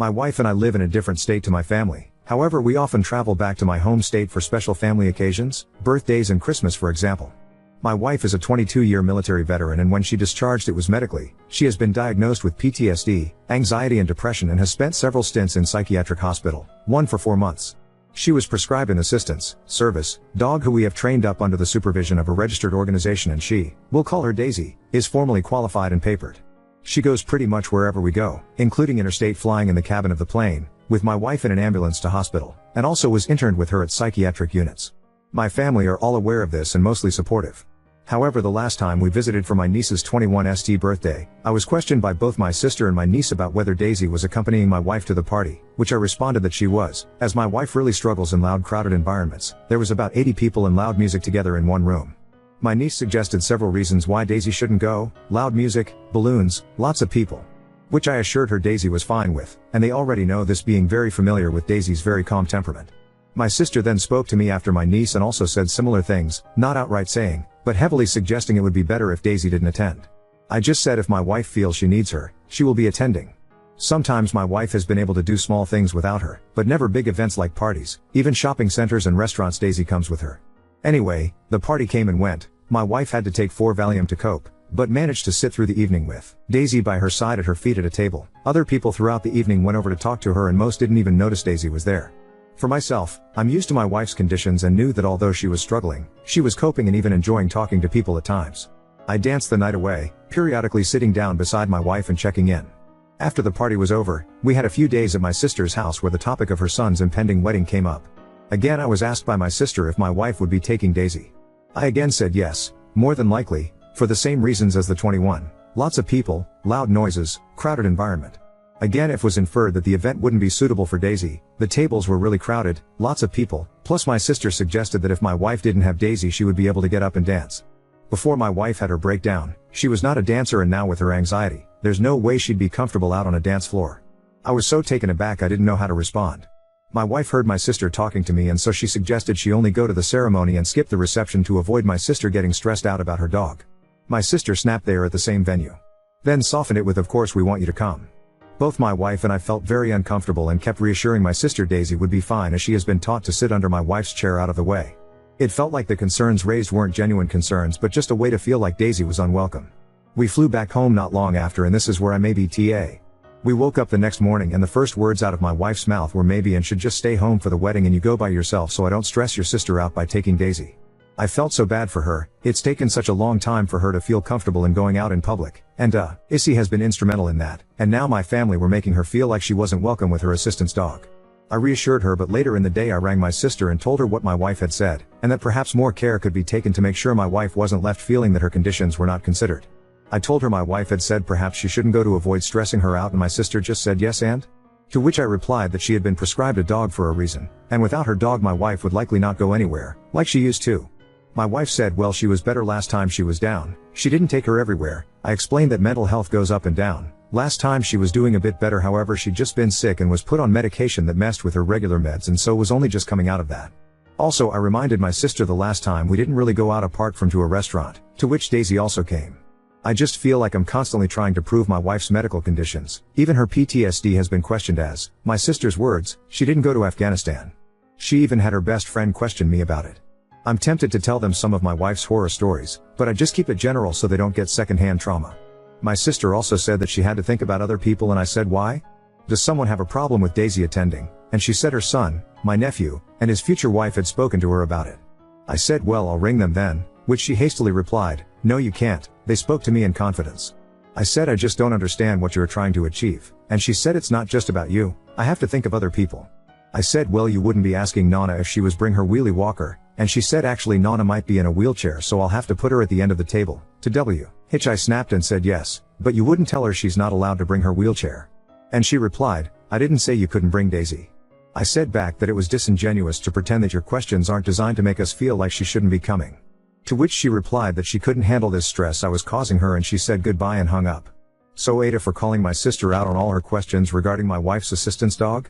My wife and I live in a different state to my family, however we often travel back to my home state for special family occasions, birthdays and Christmas for example. My wife is a 22-year military veteran and when she discharged it was medically. She has been diagnosed with PTSD, anxiety and depression and has spent several stints in psychiatric hospital, one for 4 months. She was prescribed an assistance, service, dog who we have trained up under the supervision of a registered organization and she, we'll call her Daisy, is formally qualified and papered. She goes pretty much wherever we go, including interstate flying in the cabin of the plane, with my wife in an ambulance to hospital, and also was interned with her at psychiatric units. My family are all aware of this and mostly supportive. However, the last time we visited for my niece's 21st birthday, I was questioned by both my sister and my niece about whether Daisy was accompanying my wife to the party, which I responded that she was, as my wife really struggles in loud crowded environments. There was about 80 people and loud music together in one room. My niece suggested several reasons why Daisy shouldn't go: loud music, balloons, lots of people. Which I assured her Daisy was fine with, and they already know this being very familiar with Daisy's very calm temperament. My sister then spoke to me after my niece and also said similar things, not outright saying, but heavily suggesting it would be better if Daisy didn't attend. I just said if my wife feels she needs her, she will be attending. Sometimes my wife has been able to do small things without her, but never big events like parties, even shopping centers and restaurants. Daisy comes with her. Anyway, the party came and went. My wife had to take 4 Valium to cope, but managed to sit through the evening with Daisy by her side at her feet at a table. Other people throughout the evening went over to talk to her and most didn't even notice Daisy was there. For myself, I'm used to my wife's conditions and knew that although she was struggling, she was coping and even enjoying talking to people at times. I danced the night away, periodically sitting down beside my wife and checking in. After the party was over, we had a few days at my sister's house where the topic of her son's impending wedding came up. Again, I was asked by my sister if my wife would be taking Daisy. I again said yes, more than likely, for the same reasons as the 21. Lots of people, loud noises, crowded environment. Again, it was inferred that the event wouldn't be suitable for Daisy. The tables were really crowded, lots of people, plus my sister suggested that if my wife didn't have Daisy she would be able to get up and dance. Before my wife had her breakdown, she was not a dancer and now with her anxiety, there's no way she'd be comfortable out on a dance floor. I was so taken aback I didn't know how to respond. My wife heard my sister talking to me and so she suggested she only go to the ceremony and skip the reception to avoid my sister getting stressed out about her dog. My sister snapped they are at the same venue. Then softened it with of course we want you to come. Both my wife and I felt very uncomfortable and kept reassuring my sister Daisy would be fine as she has been taught to sit under my wife's chair out of the way. It felt like the concerns raised weren't genuine concerns but just a way to feel like Daisy was unwelcome. We flew back home not long after and this is where I may be TA. We woke up the next morning and the first words out of my wife's mouth were maybe and should just stay home for the wedding and you go by yourself so I don't stress your sister out by taking Daisy. I felt so bad for her. It's taken such a long time for her to feel comfortable in going out in public, and Issy has been instrumental in that, and now my family were making her feel like she wasn't welcome with her assistant's dog. I reassured her but later in the day I rang my sister and told her what my wife had said, and that perhaps more care could be taken to make sure my wife wasn't left feeling that her conditions were not considered. I told her my wife had said perhaps she shouldn't go to avoid stressing her out and my sister just said yes and? To which I replied that she had been prescribed a dog for a reason, and without her dog my wife would likely not go anywhere, like she used to. My wife said well she was better last time she was down, she didn't take her everywhere. I explained that mental health goes up and down. Last time she was doing a bit better however she'd just been sick and was put on medication that messed with her regular meds and so was only just coming out of that. Also I reminded my sister the last time we didn't really go out apart from to a restaurant, to which Daisy also came. I just feel like I'm constantly trying to prove my wife's medical conditions. Even her PTSD has been questioned as, my sister's words, she didn't go to Afghanistan. She even had her best friend question me about it. I'm tempted to tell them some of my wife's horror stories, but I just keep it general so they don't get secondhand trauma. My sister also said that she had to think about other people and I said why? Does someone have a problem with Daisy attending? And she said her son, my nephew, and his future wife had spoken to her about it. I said well I'll ring them then, which she hastily replied, no you can't, they spoke to me in confidence. I said I just don't understand what you're trying to achieve, and she said it's not just about you, I have to think of other people. I said well you wouldn't be asking Nana if she was bring her wheelie walker, and she said actually Nana might be in a wheelchair so I'll have to put her at the end of the table, to W. Hitch I snapped and said yes, but you wouldn't tell her she's not allowed to bring her wheelchair. And she replied, I didn't say you couldn't bring Daisy. I said back that it was disingenuous to pretend that your questions aren't designed to make us feel like she shouldn't be coming. To which she replied that she couldn't handle this stress I was causing her and she said goodbye and hung up. So Ada for calling my sister out on all her questions regarding my wife's assistant's dog?